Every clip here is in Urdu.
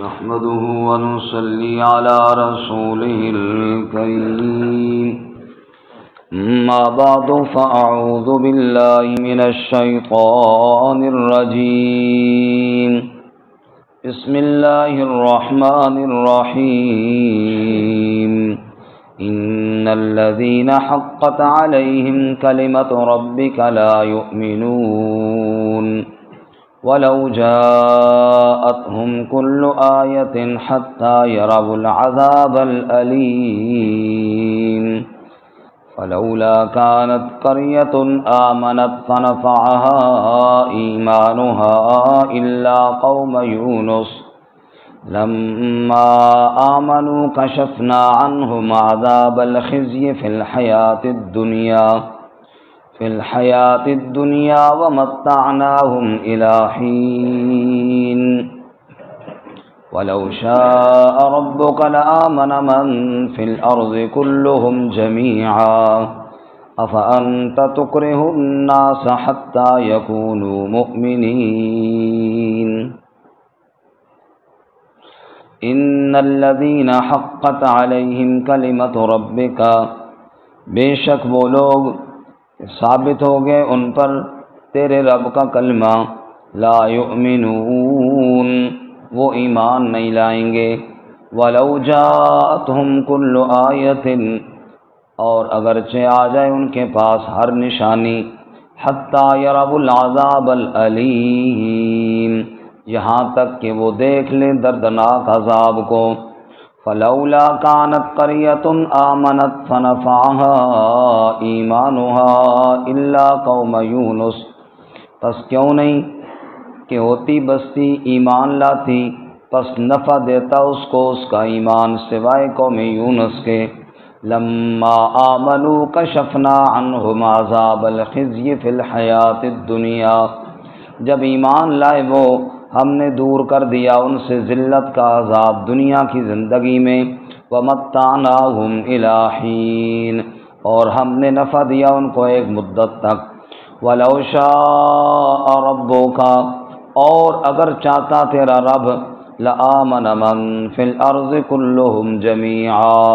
نحمده ونصلي على رسوله الكريم. أما بعد فأعوذ بالله من الشيطان الرجيم. بسم الله الرحمن الرحيم. إن الذين حقت عليهم كلمة ربك لا يؤمنون ولو جاءتهم كل آية حتى يروا العذاب الأليم فلولا كانت قرية آمنت فنفعها إيمانها إلا قوم يونس لما آمنوا كشفنا عنهم عذاب الخزي في الحياة الدنيا ومتعناهم إلى حين ولو شاء ربك لآمن من في الأرض كلهم جميعا أفأنت تكره الناس حتى يكونوا مؤمنين. إن الذين حقت عليهم كلمة ربك، بے شک وہ لوگ ثابت ہو گئے ان پر تیرے رب کا کلمہ، لا یؤمنون وہ ایمان نہیں لائیں گے، ولو جاءتهم كل آیۃ اور اگرچہ آ جائے ان کے پاس ہر نشانی، حتی یروا العذاب العلیم یہاں تک کہ وہ دیکھ لیں دردناک عذاب کو. فلولا كانت قرية آمنت فنفعها إيمانها إلا قوم يونس، پس کیوں نہیں کہ ہوتی بستی ایمان لاتی پس نفع دیتا اس کو اس کا ایمان سوائے قوم یونس کے. لما آمنوا کشفنا عنہم عذاب الخزي في الحیاة الدنیا، جب ایمان لائے وہ ہم نے دور کر دیا ان سے ذلت کا عذاب دنیا کی زندگی میں. وَمَتَّعْنَاهُمْ إِلَىٰ حِينٍ اور ہم نے نفع دیا ان کو ایک مدت تک. وَلَوْ شَاءَ رَبُّكَ اور اگر چاہتا تیرا رب، لَآمَنَ مَن فِي الْأَرْضِ كُلُّهُمْ جَمِيعًا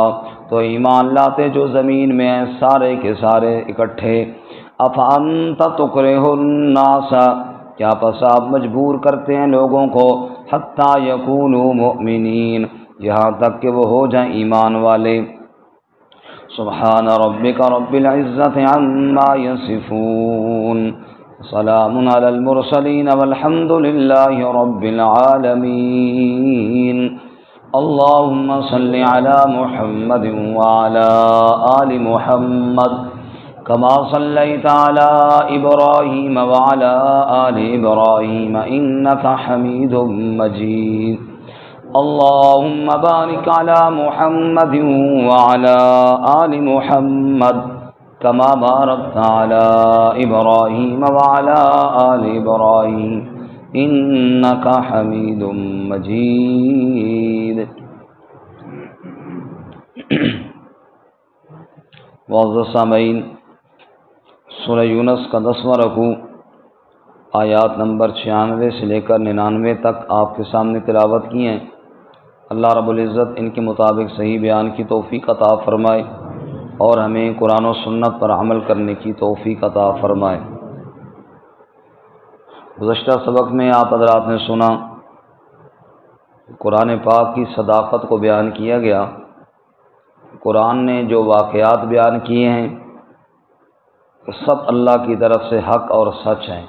تو ایمان لاتے جو زمین میں ہیں سارے کے سارے اکٹھے. أَفَأَنْتَ تُكْرِهُ النَّاسَ کیا پس آپ مجبور کرتے ہیں لوگوں کو، حتیٰ یکونوا مؤمنین یہاں تک کہ وہ ہو جائیں ایمان والے. سبحان ربک رب العزت عما یصفون سلام علی المرسلین والحمد للہ رب العالمین. اللہم صل علی محمد وعلی آل محمد كما صليت على إبراهيم وعلى آل إبراهيم إنك حميد مجيد. اللهم بارك على محمد وعلى آل محمد كما باركت على إبراهيم وعلى آل إبراهيم إنك حميد مجيد. معزز سامعین، سورہ یونس کا 10واں رکوع آیات نمبر 96 سے لے کر 99 تک آپ کے سامنے تلاوت کی ہیں. اللہ رب العزت ان کے مطابق صحیح بیان کی توفیق عطا فرمائے اور ہمیں قرآن و سنت پر عمل کرنے کی توفیق عطا فرمائے. گزشتہ سبق میں آپ حضرات نے سنا قرآن پاک کی صداقت کو بیان کیا گیا. قرآن نے جو واقعات بیان کیے ہیں سب اللہ کی طرف سے حق اور سچ ہیں،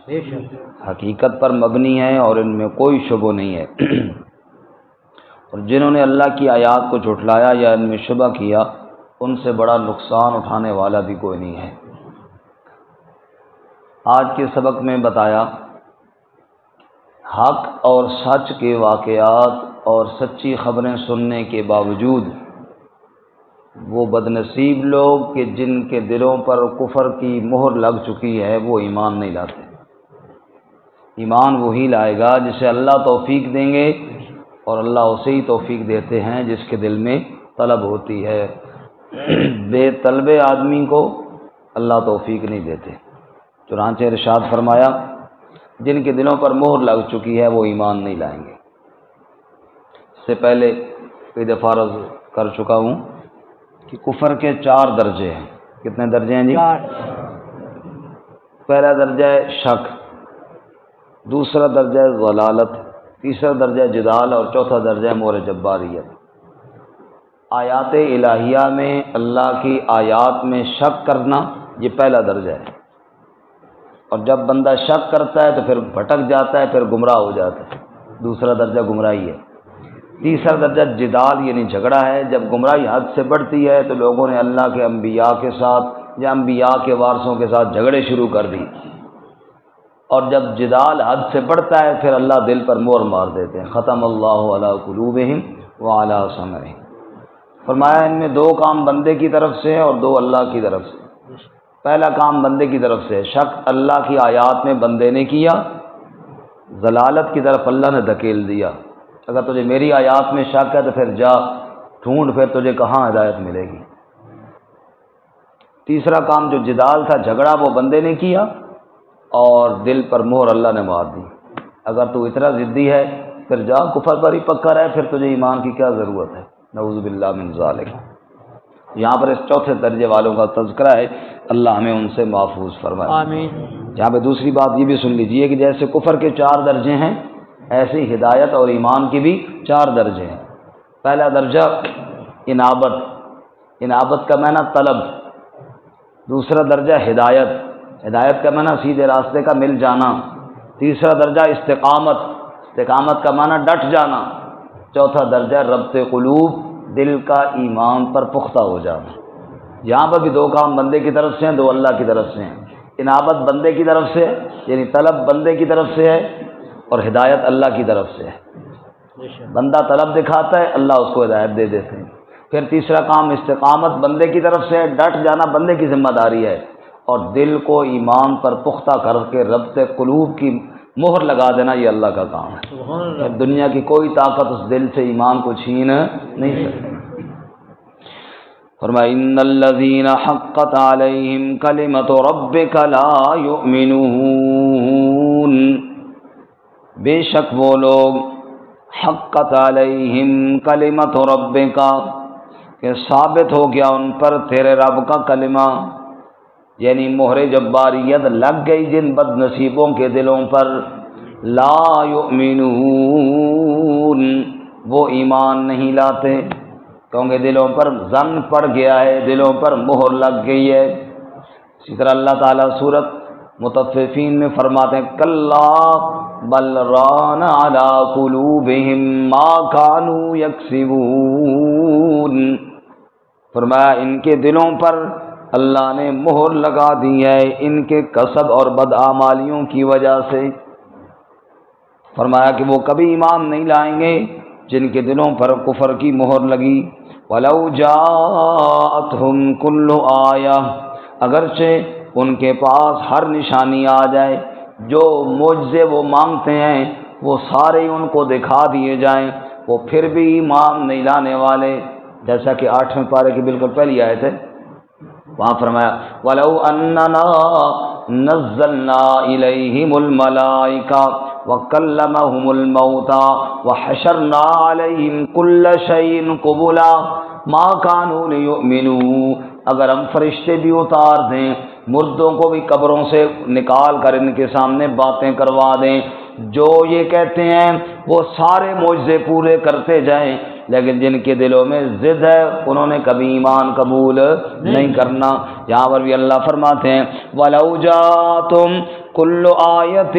حقیقت پر مبنی ہیں اور ان میں کوئی شبہ نہیں ہے. اور جنہوں نے اللہ کی آیات کو جھٹلایا یا ان میں شبہ کیا ان سے بڑا نقصان اٹھانے والا بھی کوئی نہیں ہے. آج کے سبق میں بتایا حق اور سچ کے واقعات اور سچی خبریں سننے کے باوجود وہ بدنصیب لوگ کہ جن کے دلوں پر کفر کی مہر لگ چکی ہے وہ ایمان نہیں لاتے. ایمان وہی لائے گا جسے اللہ توفیق دیں گے، اور اللہ اسے ہی توفیق دیتے ہیں جس کے دل میں طلب ہوتی ہے. بے طلب آدمی کو اللہ توفیق نہیں دیتے. چنانچہ ارشاد فرمایا جن کے دلوں پر مہر لگ چکی ہے وہ ایمان نہیں لائیں گے. سے پہلے کئی دفعہ عرض کر چکا ہوں کہ کفر کے 4 درجے ہیں۔ کتنے درجے ہیں جی؟ 4۔ پہلا درجہ ہے شک، دوسرا درجہ ہے ضلالت، تیسرا درجہ ہے جدال، اور چوتھا درجہ ہے مہر جباریت۔ آیات الہیہ میں اللہ کی آیات میں شک کرنا یہ پہلا درجہ ہے، اور جب بندہ شک کرتا ہے تو پھر بھٹک جاتا ہے، پھر گمراہ ہو جاتا ہے، دوسرا درجہ گمراہی ہے۔ تیسرا درجہ جدال یعنی جھگڑا ہے، جب گمراہی حد سے بڑھتی ہے تو لوگوں نے اللہ کے انبیاء کے ساتھ یا انبیاء کے وارثوں کے ساتھ جھگڑے شروع کر دی، اور جب جدال حد سے بڑھتا ہے پھر اللہ دل پر مہر مار دیتے ہیں، ختم اللہ علی قلوبہم وعلی سمعہم۔ فرمایا ان میں 2 کام بندے کی طرف سے اور 2 اللہ کی طرف سے۔ پہلا کام بندے کی طرف سے، شک اللہ کی آیات میں بندے نے کیا، ضلالت کی طرف اللہ نے دھکیل دیا۔ اگر تجھے میری آیات میں شک ہے تو پھر جا ڈھونڈ، پھر تجھے کہاں ہدایت ملے گی۔ تیسرا کام جو جدال تھا، جھگڑا، وہ بندے نے کیا اور دل پر مہر اللہ نے مار دی۔ اگر تو اتنا ضدی ہے پھر جا کفر پر ہی پکا رہے، پھر تجھے ایمان کی کیا ضرورت ہے، نعوذ باللہ من ذالک۔ یہاں پر اس چوتھے درجے والوں کا تذکرہ ہے، اللہ ہمیں ان سے محفوظ فرمائے، آمین۔ یہاں پہ دوسری بات یہ بھی سن لیجئے کہ جیسے کفر کے 4 درجے ہیں، ایسے ہی ہدایت اور ایمان کی بھی 4 درجے ہیں۔ پہلا درجہ انابت، انابت کا معنی طلب، دوسرا درجہ ہدایت، ہدایت کا معنی سیدھے راستے کا مل جانا، تیسرا درجہ استقامت، استقامت کا معنی ڈٹ جانا، چوتھا درجہ ربط قلوب، دل کا ایمان پر پختہ ہو جانا۔ یہاں پر بھی 2 کام بندے کی طرف سے ہیں، 2 اللہ کی طرف سے ہیں۔ انابت بندے کی طرف سے یعنی طلب بندے کی طرف سے ہے، اور ہدایت اللہ کی طرف سے ہے۔ بندہ طلب دکھاتا ہے، اللہ اس کو ہدایت دے دیتے ہیں۔ پھر تیسرا کام استقامت بندے کی طرف سے ہے، ڈٹ جانا بندے کی ذمہ داری ہے، اور دل کو ایمان پر پختہ کر کے ربط قلوب کی مہر لگا دینا یہ اللہ کا کام ہے۔ دنیا کی کوئی طاقت اس دل سے ایمان کو چھین نہیں سکتی۔ فرمایا ان الذین حقت علیہم کلمۃ ربک لا یؤمنون، بے شک وہ لوگ حقت علیہم کلمۃ ربک کہ ثابت ہو گیا ان پر تیرے رب کا کلمہ، یعنی مہر جباریت لگ گئی جن بد نصیبوں کے دلوں پر، لا یؤمنون وہ ایمان نہیں لاتے، کیونکہ دلوں پر ظن پڑ گیا ہے، دلوں پر مہر لگ گئی ہے۔ اسی طرح اللہ تعالیٰ سورۃ مطففین میں فرماتے ہیں کلا بل ران علی قلوبہم ما کانوا یکسبون، فرمایا ان کے دلوں پر اللہ نے مہر لگا دی ہے ان کے کسب اور بدعمالیوں کی وجہ سے۔ فرمایا کہ وہ کبھی ایمان نہیں لائیں گے جن کے دلوں پر کفر کی مہر لگی۔ وَلَوْ جَاءَتْهُمْ كُلُّ آیَةٍ، اگرچہ ان کے پاس ہر نشانی آ جائے، جو معجزے وہ مانگتے ہیں وہ سارے ان کو دکھا دیے جائیں، وہ پھر بھی ایمان نہیں لانے والے۔ جیسا کہ 8ویں پارے کی بالکل پہلی آیت ہے، وہاں فرمایا وَلَوْ أَنَّنَا نَزَّلْنَا إِلَيْهِمُ الْمَلَائِكَةَ وَكَلَّمَهُمُ الْمَوْتَى وَحَشَرْنَا عَلَيْهِمْ كُلَّ شَيْءٍ قُبُلًا مَا كَانُوا لِيُؤْمِنُوا، اگر ہم فرشتے بھی اتار دیں، مردوں کو بھی قبروں سے نکال کر ان کے سامنے باتیں کروا دیں، جو یہ کہتے ہیں وہ سارے معجزے پورے کرتے جائیں، لیکن جن کے دلوں میں ضد ہے انہوں نے کبھی ایمان قبول نہیں کرنا۔ یہاں پر بھی اللہ فرماتے ہیں وَلَوْ جَاءَتْهُمْ كُلُّ آیَةٍ،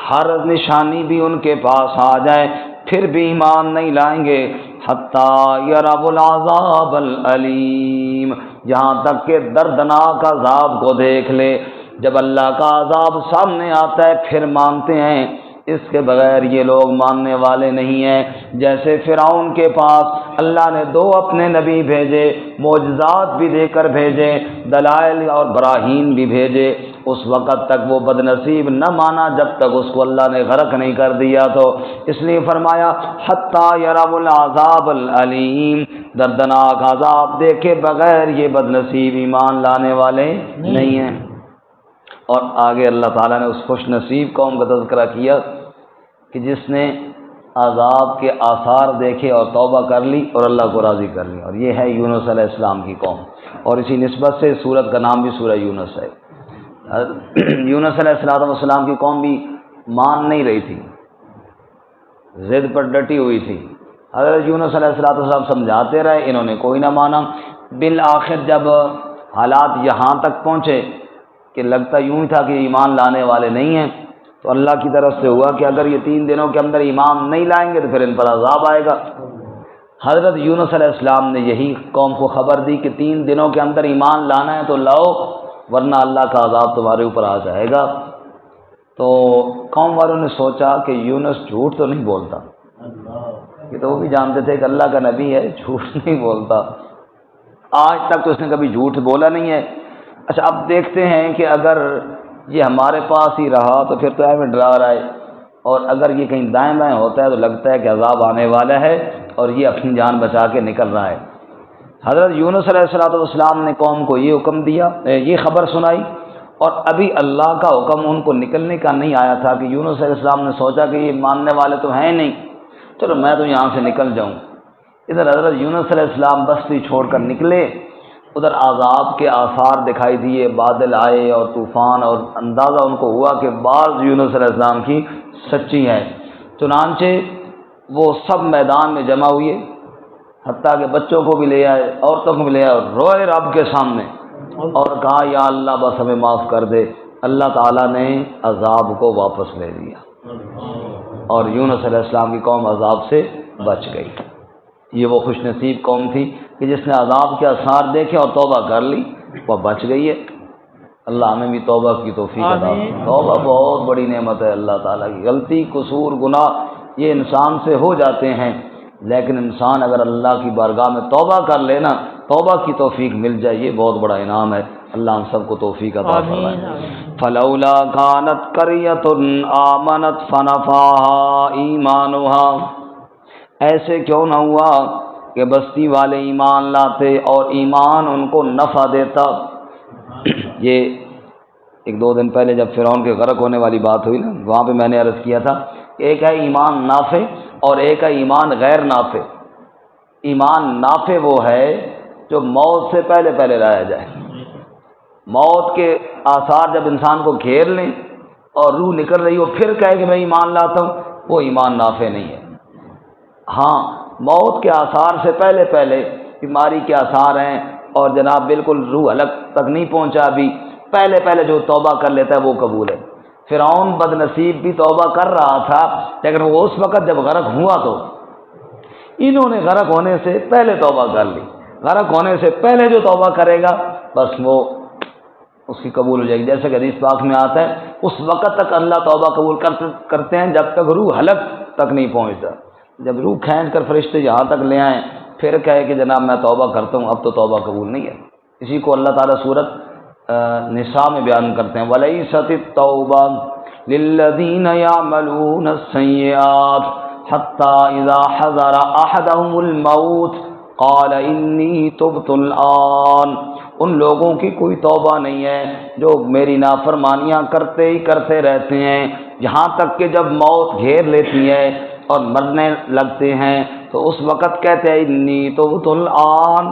ہر نشانی بھی ان کے پاس آ جائے پھر بھی ایمان نہیں لائیں گے، حَتَّى يَرَوْا الْعَذَابَ الْأَلِيمَ، یہاں تک کہ دردناک عذاب کو دیکھ لے۔ جب اللہ کا عذاب سامنے آتا ہے پھر مانتے ہیں، اس کے بغیر یہ لوگ ماننے والے نہیں ہیں۔ جیسے فرعون کے پاس اللہ نے 2 اپنے نبی بھیجے، معجزات بھی دے کر بھیجے، دلائل اور براہین بھی بھیجے، اس وقت تک وہ بد نصیب نہ مانا جب تک اس کو اللہ نے غرق نہیں کر دیا، تو اس لیے فرمایا حتیٰ یروا العذاب العلیم، دردناک عذاب دیکھے بغیر یہ بد نصیب ایمان لانے والے نہیں ہیں۔ اور آگے اللہ تعالیٰ نے اس خوش نصیب قوم کا تذکرہ کیا کہ جس نے عذاب کے آثار دیکھے اور توبہ کر لی اور اللہ کو راضی کر لی، اور یہ ہے یونس علیہ السلام کی قوم، اور اسی نسبت سے سورت کا نام بھی سورہ یونس ہے۔ یونس علیہ السلام کی قوم بھی مان نہیں رہی تھی، ضد پر ڈٹی ہوئی تھی۔ حضرت یونس علیہ السلام سمجھاتے رہے، انہوں نے کوئی نہ مانا۔ بالآخر جب حالات یہاں تک پہنچے کہ لگتا یوں ہی تھا کہ ایمان لانے والے نہیں ہیں، تو اللہ کی طرف سے ہوا کہ اگر یہ 3 دنوں کے اندر ایمان نہیں لائیں گے تو پھر ان پر عذاب آئے گا۔ حضرت یونس علیہ السلام نے یہی قوم کو خبر دی کہ 3 دنوں کے اندر ایمان لانا ہے تو لاؤ، ورنہ اللہ کا عذاب تمہارے اوپر آ جائے گا۔ تو قوم والوں نے سوچا کہ یونس جھوٹ تو نہیں بولتا، یہ تو وہ بھی جانتے تھے کہ اللہ کا نبی ہے، جھوٹ نہیں بولتا، آج تک تو اس نے کبھی جھوٹ بولا نہیں ہے۔ اچھا اب دیکھتے ہیں کہ اگر یہ ہمارے پاس ہی رہا تو پھر تو ہمیں ڈرا رہا ہے، اور اگر یہ کہیں دائیں بائیں ہوتا ہے تو لگتا ہے کہ عذاب آنے والا ہے، اور یہ اپنی جان بچا کے نکل رہا ہے۔ حضرت یونس علیہ السلام نے قوم کو یہ حکم دیا، یہ خبر سنائی، اور ابھی اللہ کا حکم ان کو نکلنے کا نہیں آیا تھا کہ یونس علیہ السلام نے سوچا کہ یہ ماننے والے تو ہیں نہیں، چلو میں تو یہاں سے نکل جاؤں۔ ادھر حضرت یونس علیہ السلام بستی چھوڑ کر نکلے، ادھر عذاب کے آثار دکھائی دیے، بادل آئے اور طوفان، اور اندازہ ان کو ہوا کہ بعض یونس علیہ السلام کی سچی ہے۔ چنانچہ وہ سب میدان میں جمع ہوئے، حتیٰ کہ بچوں کو بھی لے آئے، عورتوں کو بھی لے آئے، اور روئے رب کے سامنے اور کہا یا اللہ بس ہمیں معاف کر دے۔ اللہ تعالیٰ نے عذاب کو واپس لے لیا اور یونس علیہ السلام کی قوم عذاب سے بچ گئی۔ یہ وہ خوش نصیب قوم تھی کہ جس نے عذاب کے آثار دیکھے اور توبہ کر لی، وہ بچ گئی ہے۔ اللہ ہمیں بھی توبہ کی توفیق عطا فرمائے۔ توبہ بہت بڑی نعمت ہے اللہ تعالیٰ کی۔ غلطی، قصور، گناہ یہ انسان سے ہو جاتے ہیں، لیکن انسان اگر اللہ کی بارگاہ میں توبہ کر لینا، توبہ کی توفیق مل جائے، یہ بہت بڑا انعام ہے۔ اللہ ہم سب کو توفیق عطا فرمائے۔ فلولا كانت قرية آمنت فنفعها ایمانها، ایسے کیوں نہ ہوا کہ بستی والے ایمان لاتے اور ایمان ان کو نفع دیتا۔ یہ 1-2 دن پہلے جب فرعون کے غرق ہونے والی بات ہوئی نا، وہاں پہ میں نے عرض کیا تھا کہ ایک ہے ایمان نافع اور ایک ہے ایمان غیر نافع۔ ایمان نافع وہ ہے جو موت سے پہلے پہلے لایا جائے۔ موت کے آثار جب انسان کو گھیر لیں اور روح نکل رہی ہو پھر کہے کہ میں ایمان لاتا ہوں، وہ ایمان نافع نہیں ہے۔ ہاں موت کے آثار سے پہلے پہلے بیماری کے آثار ہیں اور جناب بالکل روح حلق تک نہیں پہنچا، بھی پہلے پہلے جو توبہ کر لیتا ہے وہ قبول ہے۔ فرعون بد نصیب بھی توبہ کر رہا تھا، لیکن وہ اس وقت جب غرق ہوا تو انہوں نے غرق ہونے سے پہلے توبہ کر لی۔ غرق ہونے سے پہلے جو توبہ کرے گا بس وہ اس کی قبول ہو جائے گی۔ جیسے کہ حدیث پاک میں آتا ہے اس وقت تک اللہ توبہ قبول کرتے ہیں جب تک روح حلق تک نہیں پہنچتا۔ جب روح کھینچ کر فرشتے یہاں تک لے آئیں پھر کہے کہ جناب میں توبہ کرتا ہوں، اب تو توبہ قبول نہیں ہے۔ اسی کو اللہ تعالیٰ سورت نساء میں بیان کرتے ہیں، وَلَيْسَتِ التَّوْبَةُ لِلَّذِينَ يَعْمَلُونَ السَّيِّئَاتِ حَتَّى إِذَا حَضَرَ أَحَدَهُمُ الْمَوْتُ قَالَ إِنِّي تُبْتُ الْآنَ، ان لوگوں کی کوئی توبہ نہیں ہے جو میری نافرمانیاں کرتے ہی کرتے رہتے ہیں یہاں تک کہ جب موت گھیر لیتی ہے اور مرنے لگتے ہیں تو اس وقت کہتے ہیں انی تبت الآن،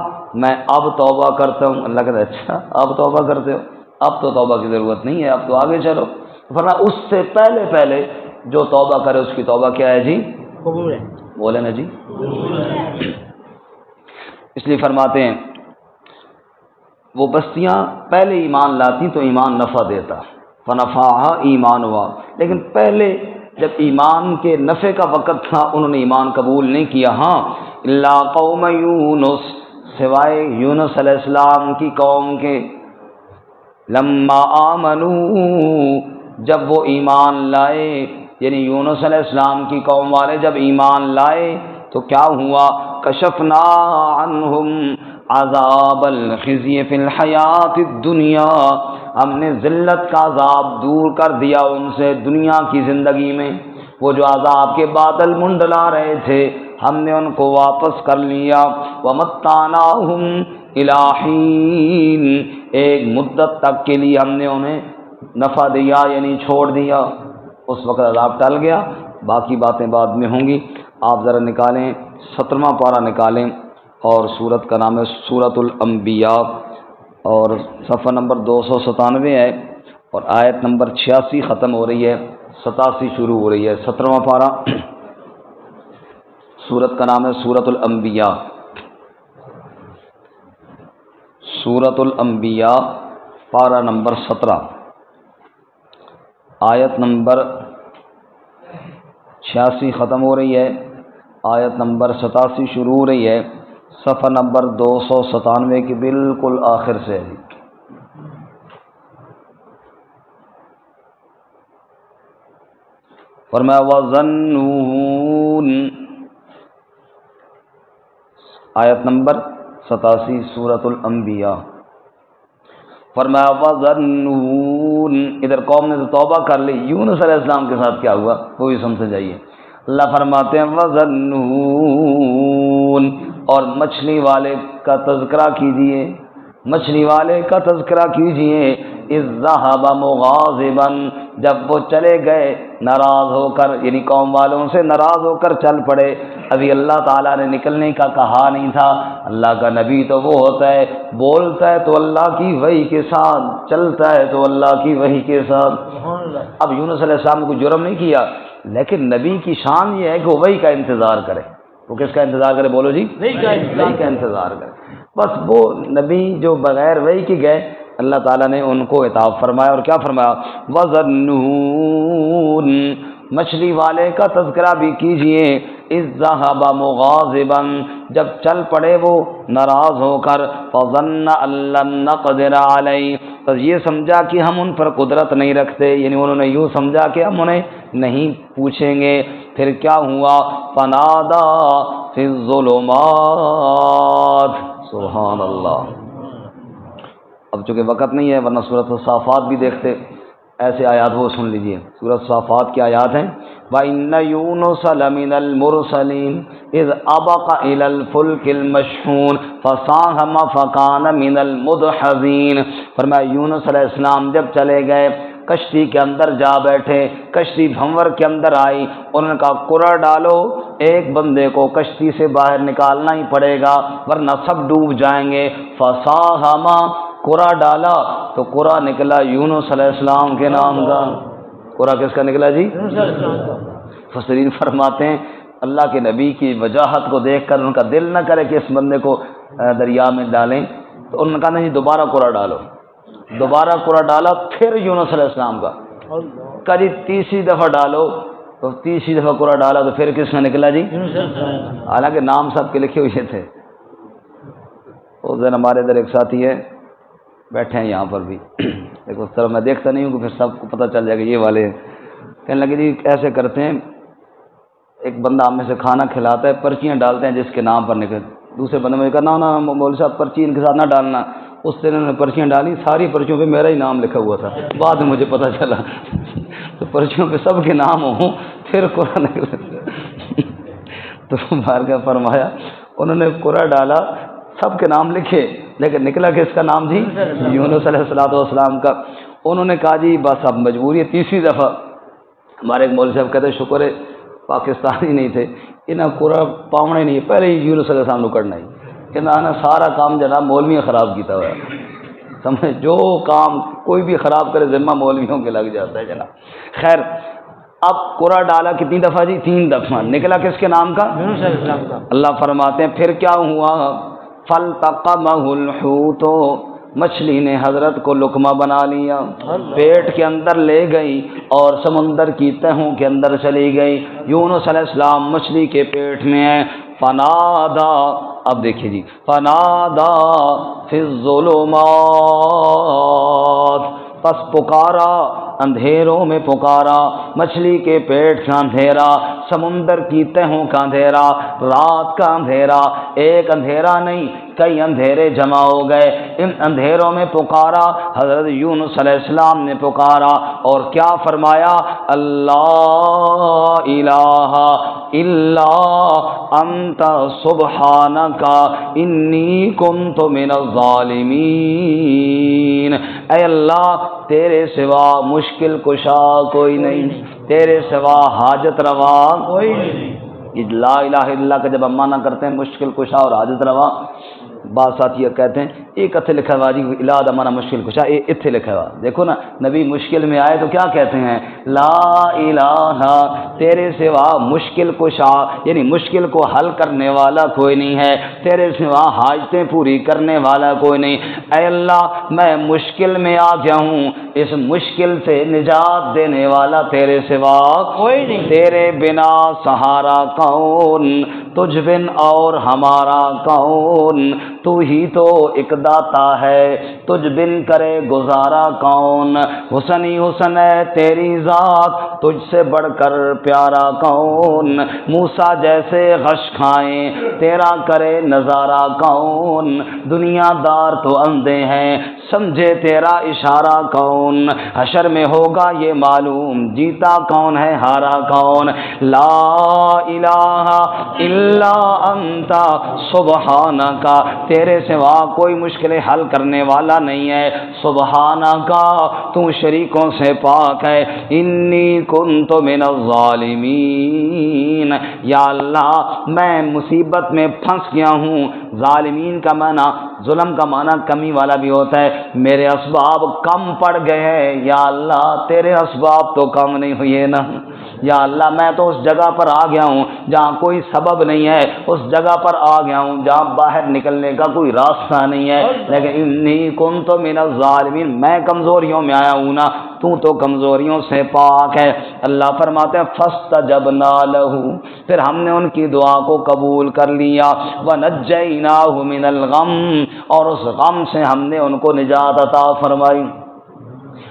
میں اب توبہ کرتا ہوں۔ اللہ کہتا ہے اچھا اب توبہ کرتے ہو، اب تو توبہ کی ضرورت نہیں ہے، اب تو آگے چلو۔ ورنہ اس سے پہلے پہلے جو توبہ کرے اس کی توبہ کیا ہے جی؟ قبول ہے۔ بولے نا جی، اس لیے فرماتے ہیں وہ بستیاں پہلے ایمان لاتی تو ایمان نفع دیتا، فنفعها ایمانها، لیکن پہلے جب ایمان کے نفع کا وقت تھا انہوں نے ایمان قبول نہیں کیا۔ ہاں الا قوم یونس، سوائے یونس علیہ السلام کی قوم کے، لما آمنوا، جب وہ ایمان لائے، یعنی یونس علیہ السلام کی قوم والے جب ایمان لائے تو کیا ہوا؟ کشفنا عنہم عذاب الخزی فی الحیات الدنیا، ہم نے ذلت کا عذاب دور کر دیا ان سے دنیا کی زندگی میں۔ وہ جو عذاب کے بادل منڈلا رہے تھے ہم نے ان کو واپس کر لیا۔ ومتعناہم الی حین، ایک مدت تک کے لیے ہم نے انہیں نفع دیا یعنی چھوڑ دیا، اس وقت عذاب ٹل گیا۔ باقی باتیں بعد میں ہوں گی۔ آپ ذرا نکالیں 17واں پارہ نکالیں، اور سورت کا نام ہے سورۃ الانبیاء، اور صفحہ نمبر 297 ہے، اور آیت نمبر 86 ختم ہو رہی ہے، 87 شروع ہو رہی ہے۔ 17واں پارہ، سورت کا نام ہے سورۃ الانبیاء، سورۃ الانبیاء پارہ نمبر 17، آیت نمبر 86 ختم ہو رہی ہے، آیت نمبر 87 شروع ہو رہی ہے، صفحہ نمبر 297 کے بالکل آخر سے ہے۔ فرمایا وَظَنُّونَ، آیت نمبر 87 سورۃ الانبیاء۔ فرمایا وَظَنُّونَ، ادھر قوم نے تو توبہ کر لی، یونس علیہ السلام کے ساتھ کیا ہوا وہ بھی سمجھ جائیے۔ اللہ فرماتے ہیں وَظَنُّونَ، اور مچھلی والے کا تذکرہ کیجئے، مچھلی والے کا تذکرہ کیجئے، اذ ذهب مغاضبا، جب وہ چلے گئے ناراض ہو کر، یعنی قوم والوں سے ناراض ہو کر چل پڑے۔ ابھی اللہ تعالیٰ نے نکلنے کا کہا نہیں تھا۔ اللہ کا نبی تو وہ ہوتا ہے بولتا ہے تو اللہ کی وحی کے ساتھ، چلتا ہے تو اللہ کی وحی کے ساتھ۔ اب یونس علیہ السلام نے کوئی جرم نہیں کیا، لیکن نبی کی شان یہ ہے کہ وہ وحی کا انتظار کرے۔ وہ کس کا انتظار کرے؟ بولو جی، وحی کا انتظار کرے۔ بس وہ نبی جو بغیر وحی کے گئے، اللہ تعالیٰ نے ان کو عتاب فرمایا، اور کیا فرمایا؟ وَظَنُّونَ، مچھلی والے کا تذکرہ بھی کیجئے، اذ ذهب مغاضبا، جب چل پڑے وہ ناراض ہو کر، فظن ان لن نقدر علیہ، تو یہ سمجھا کہ ہم ان پر قدرت نہیں رکھتے، یعنی انہوں نے یوں سمجھا کہ ہم انہیں نہیں پوچھیں گے۔ پھر کیا ہوا؟ فنادا فی الظلمات، سبحان اللہ۔ اب چونکہ وقت نہیں ہے ورنہ سورۃ الصافات بھی دیکھتے، ایسے آیات وہ سن لیجئے۔ سورۃ الصافات کی آیات ہیں، وَإِنَّ يُونُسَ لَمِنَ الْمُرْسَلِينَ إِذْ أَبَقَ إِلَى الْفُلْكِ الْمَشْحُونِ فَسَاهَمَ فَكَانَ مِنَ الْمُدْحَضِينَ، فرمایا یونس علیہ السلام جب چلے گئے، کشتی کے اندر جا بیٹھے، کشتی بھنور کے اندر آئی، انہوں نے کہا قرعہ ڈالو، ایک بندے کو کشتی سے باہر نکالنا ہی پڑے گا ورنہ سب ڈوب جائیں گے۔ فَسَاهَمَ، قرعہ ڈالا تو قرعہ نکلا یونس علیہ السلام کے نام کا۔ قرعہ کس کا نکلا جی؟ مفسرین فرماتے ہیں اللہ کے نبی کی وجاہت کو دیکھ کر ان کا دل نہ کرے کہ اس بندے کو دریا میں ڈالیں، تو انہوں نے کہا نہیں دوبارہ قرعہ ڈالو، دوبارہ قرعہ ڈالا، پھر یونس علیہ السلام کا کہا جی تیسری دفعہ ڈالو، تو تیسری دفعہ قرعہ ڈالا تو پھر کس کا نکلا جی؟ حالانکہ نام سب کے لکھے ہوئے تھے۔ اس دن ہمارے ادھر ایک ساتھی ہے، بیٹھے ہیں یہاں پر بھی، ایک اس طرح میں دیکھتا نہیں ہوں کہ پھر سب کو پتہ چل جائے گا یہ والے ہیں۔ کہنے لگے جی ایسے کرتے ہیں، ایک بندہ ہم میں سے کھانا کھلاتا ہے، پرچیاں ڈالتے ہیں جس کے نام پر نکل، دوسرے بندے میں کہا نا مولوی صاحب پرچی ان کے ساتھ نہ ڈالنا۔ اس دن انہوں نے پرچیاں ڈالی، ساری پرچیوں پہ میرا ہی نام لکھا ہوا تھا، بعد میں مجھے پتہ چلا تو پرچیوں پہ سب کے نام ہوں، پھر قرآن نکلا تو بار کا فرمایا انہوں نے قرعہ ڈالا، سب کے نام لکھے، لیکن نکلا کس کا نام جی؟ یونس علیہ السلام کا۔ انہوں نے کہا جی بس اب مجبوری ہے تیسری دفعہ۔ ہمارے ایک مولوی صاحب کہتے ہیں شکر ہے پاکستانی نہیں تھے، انہیں قرعہ پاؤنا ہی نہیں، پہلے ہی یونس علیہ السلام کو کرنا ہی، کہ نا سارا کام جناب مولوی خراب کیتا ہوا ہے، سمجھے جو کام کوئی بھی خراب کرے ذمہ مولویوں کے لگ جاتا ہے جناب۔ خیر اب قرعہ ڈالا کتنی دفعہ جی؟ 3 دفعہ، نکلا کس کے نام کا؟ یونس علیہ السلام کا۔ اللہ فرماتے ہیں پھر کیا ہوا؟ فَالْتَقَمَهُ الْحُوتُ، مچھلی نے حضرت کو لقمہ بنا لیا، پیٹ کے اندر لے گئی اور سمندر کی تہوں کے اندر چلی گئی۔ یونس علیہ السلام مچھلی کے پیٹ میں ہے۔ فنادا، اب دیکھیے جی، فنادا فی الظلمات، پس پکارا اندھیروں میں، پکارا مچھلی کے پیٹ کا اندھیرا، سمندر کی تہوں کا اندھیرا، رات کا اندھیرا، ایک اندھیرا نہیں کئی اندھیرے جمع ہو گئے، ان اندھیروں میں پکارا حضرت یونس علیہ السلام نے پکارا، اور کیا فرمایا؟ اللہ الہ الا انت سبحانک انی کنت من الظالمین، اے اللہ تیرے سوا مجھ مشکل کشا کوئی نہیں، تیرے سوا حاجت روا کوئی نہیں۔ لا الہ الا اللہ کا جب ہم معنی کرتے ہیں مشکل کشا اور حاجت روا، بعض ساتھی کہتے ہیں ایک اتھے لکھا ہوا جی الہ دا معنی مشکل کشا، اتھے لکھا ہوا، دیکھو نا نبی مشکل میں آئے تو کیا کہتے ہیں؟ لا الہ، تیرے سوا مشکل کشا یعنی مشکل کو حل کرنے والا کوئی نہیں ہے، تیرے سوا حاجتیں پوری کرنے والا کوئی نہیں۔ اے اللہ میں مشکل میں آ گیا ہوں، اس مشکل سے نجات دینے والا تیرے سوا کوئی نہیں۔ تیرے بنا سہارا کون، تجھ بن اور ہمارا کون، تو ہی تو ایک داتا ہے، تجھ بن کرے گزارا کون، حسن ہی حسن ہے تیری ذات، تجھ سے بڑھ کر پیارا کون، موسیٰ جیسے غش کھائیں تیرا کرے نظارہ کون، دنیا دار تو اندھے ہیں سمجھے تیرا اشارہ کون، حشر میں ہوگا یہ معلوم جیتا کون ہے ہارا کون، لا الہ الا انت سبحانک، تیرے سوا کوئی مشکل حل کرنے والا نہیں ہے، سبحانک تو شریکوں سے پاک ہے، انی کنت من الظالمین، یا اللہ میں مصیبت میں پھنس گیا ہوں، ظالمین کا معنی ظلم کا معنی کمی والا بھی ہوتا ہے، میرے اسباب کم پڑ گئے ہیں، یا اللہ تیرے اسباب تو کم نہیں ہوئے نا، یا اللہ میں تو اس جگہ پر آ گیا ہوں جہاں کوئی سبب نہیں ہے، اس جگہ پر آ گیا ہوں جہاں باہر نکلنے کا کوئی راستہ نہیں ہے، لیکن انی کنت من الظالمین، میں کمزوریوں میں آیا ہوں نا، تو کمزوریوں سے پاک ہے۔ اللہ فرماتے ہیں فاستجبنا لہ، پھر ہم نے ان کی دعا کو قبول کر لیا، ونجیناہ من الغم، اور اس غم سے ہم نے ان کو نجات عطا فرمائی،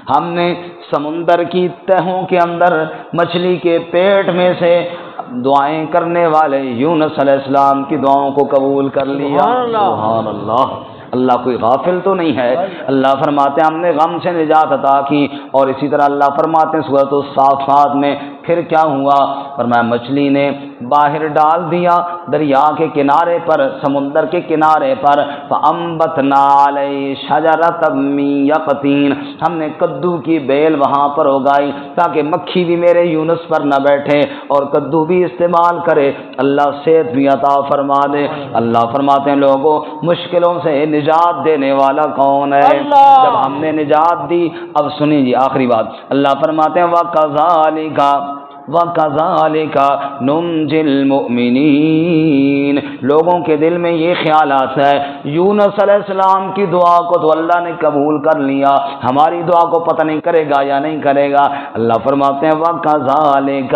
ہم نے سمندر کی تہوں کے اندر مچھلی کے پیٹ میں سے دعائیں کرنے والے یونس علیہ السلام کی دعاؤں کو قبول کر لیا، سبحان اللہ، اللہ کوئی غافل تو نہیں ہے۔ اللہ فرماتے ہیں ہم نے غم سے نجات عطا کی، اور اسی طرح اللہ فرماتے ہیں سورۃ الصافات میں پھر کیا ہوا، فرمایا مچھلی نے باہر ڈال دیا دریا کے کنارے پر، سمندر کے کنارے پر، فَأَنبَتْنَا عَلَيْهِ شَجَرَةً مِّن يَقْطِينٍ، ہم نے کدو کی بیل وہاں پر اگائی تاکہ مکھی بھی میرے یونس پر نہ بیٹھے اور کدو بھی استعمال کرے، اللہ صحت بھی عطا فرما دے۔ اللہ فرماتے ہیں لوگوں مشکلوں سے نجات دینے والا کون ہے؟ جب ہم نے نجات دی، اب سنیں جی آخری بات، اللہ فرماتے ہیں وَكَذَلِكَ نُنْجِي الْمُؤْمِنِينَ، لوگوں کے دل میں یہ خیال آتا ہے یونس علیہ السلام کی دعا کو تو اللہ نے قبول کر لیا، ہماری دعا کو پتہ نہیں کرے گا یا نہیں کرے گا، اللہ فرماتے ہیں وَكَذَلِكَ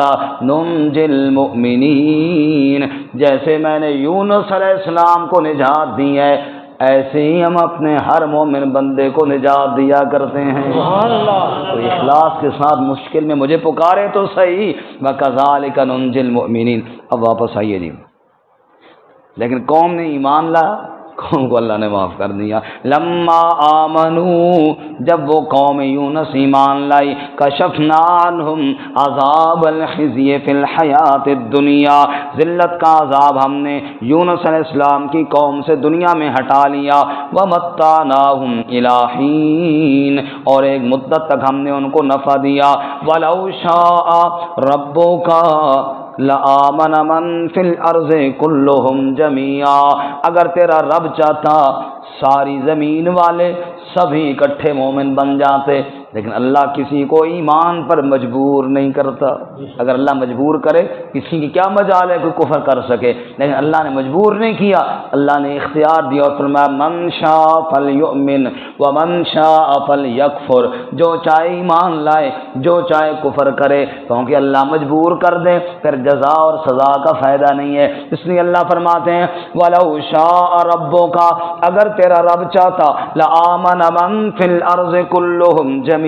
نُنْجِي الْمُؤْمِنِينَ، جیسے میں نے یونس علیہ السلام کو نجات دی ہے ایسے ہی ہم اپنے ہر مومن بندے کو نجات دیا کرتے ہیں۔ سبحان اللہ، تو اخلاص کے ساتھ مشکل میں مجھے پکارے تو صحیح، وَكَذَلِكَ نُنْجِي الْمُؤْمِنِينَ۔ اب واپس آئیے جی، لیکن قوم نے ایمان لایا، قوم کو اللہ نے معاف کر دیا، لما آمنوا، جب وہ قوم یونس ایمان لائی، کشفنا عنہم عذاب الخزی فی الحیات الدنیا، ذلت کا عذاب ہم نے یونس علیہ السلام کی قوم سے دنیا میں ہٹا لیا، ومتعناہم الی حین، اور ایک مدت تک ہم نے ان کو نفع دیا، ولو شاء ربک لآمن من فی الارض کلہم جمیعا، اگر تیرا رب چاہتا ساری زمین والے سبھی اکٹھے مومن بن جاتے، لیکن اللہ کسی کو ایمان پر مجبور نہیں کرتا، اگر اللہ مجبور کرے کسی کی کیا مجال ہے کوئی کفر کر سکے، لیکن اللہ نے مجبور نہیں کیا، اللہ نے اختیار دیا اور فرمایا من شاء فلیؤمن ومن شاء فلیکفر، جو چاہے ایمان لائے جو چاہے کفر کرے، کیونکہ اللہ مجبور کر دے پھر جزا اور سزا کا فائدہ نہیں ہے، اس لیے اللہ فرماتے ہیں وَلَوْ شَاءَ رَبُّكَ، اگر تیرا رب چاہتا لَآمَنَ مَن فِي الْأَرْضِ كُلُّهُمْ جَمِيعًا،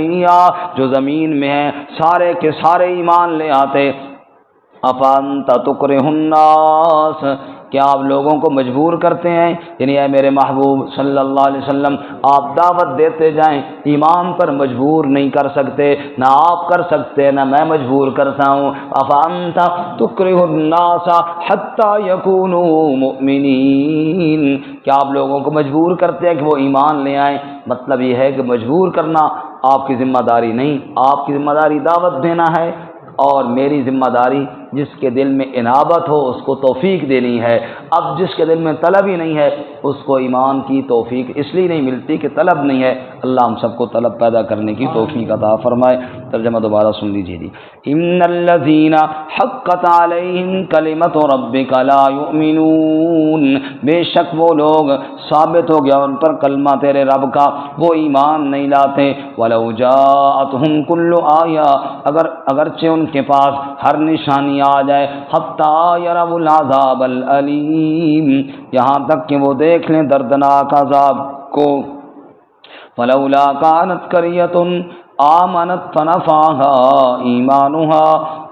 جو زمین میں ہیں سارے کے سارے ایمان لے آتے، افانت تکرہ الناس، کیا آپ لوگوں کو مجبور کرتے ہیں؟ یعنی اے میرے محبوب صلی اللہ علیہ وسلم، آپ دعوت دیتے جائیں، ایمان پر مجبور نہیں کر سکتے، نہ آپ کر سکتے نہ میں مجبور کرتا ہوں۔ افانت تکرہ الناس حتی یکونوا مؤمنین، کیا آپ لوگوں کو مجبور کرتے ہیں کہ وہ ایمان لے آئیں؟ مطلب یہ ہے کہ مجبور کرنا آپ کی ذمہ داری نہیں، آپ کی ذمہ داری دعوت دینا ہے، اور میری ذمہ داری جس کے دل میں انابت ہو اس کو توفیق دینی ہے۔ اب جس کے دل میں طلب ہی نہیں ہے اس کو ایمان کی توفیق اس لیے نہیں ملتی کہ طلب نہیں ہے۔ اللہ ہم سب کو طلب پیدا کرنے کی توفیق عطا فرمائے۔ ترجمہ دوبارہ سن لیجیے جی۔ ان الذین حقت علیہم کلمۃ ربک لا یؤمنون، بے شک وہ لوگ ثابت ہو گیا ان پر کلمہ تیرے رب کا، وہ ایمان نہیں لاتے۔ ولو جاءتہم کل آیہ، اگرچہ ان کے پاس ہر نشانی آ جائے، حتی یروا العذاب العلیم، یہاں تک کہ وہ دیکھ لیں دردناک عذاب کو۔ فلولا كانت قرية آمنت فنفعها ایمانها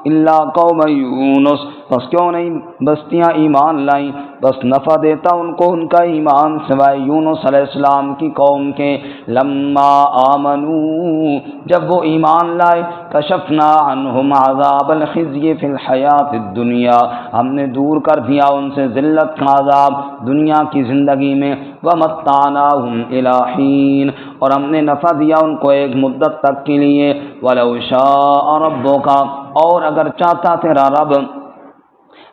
الا قوم یونس، بس کیوں نہیں بستیاں ایمان لائیں، بس نفع دیتا ان کو ان کا ایمان سوائے یونس علیہ السلام کی قوم کے۔ لما آمنوا، جب وہ ایمان لائے، کشفنا عنہم عذاب الخزي فی الحیات الدنیا، ہم نے دور کر دیا ان سے ذلت کا عذاب دنیا کی زندگی میں۔ ومتعناہم الی حین، اور ہم نے نفع دیا ان کو ایک مدت تک کے لیے۔ ولو شاء ربک، اور اگر چاہتا تیرا رب،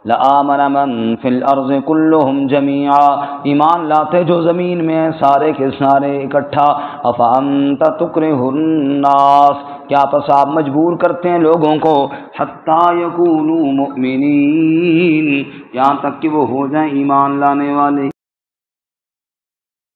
لآمن من فی الارض کلہم جمیعا، ایمان لاتے جو زمین میں ہیں سارے کے سارے اکٹھا۔ افانت تکرہ الناس، کیا پس آپ مجبور کرتے ہیں لوگوں کو، حتی یکونوا مؤمنین، یہاں تک کہ وہ ہو جائیں ایمان لانے والے۔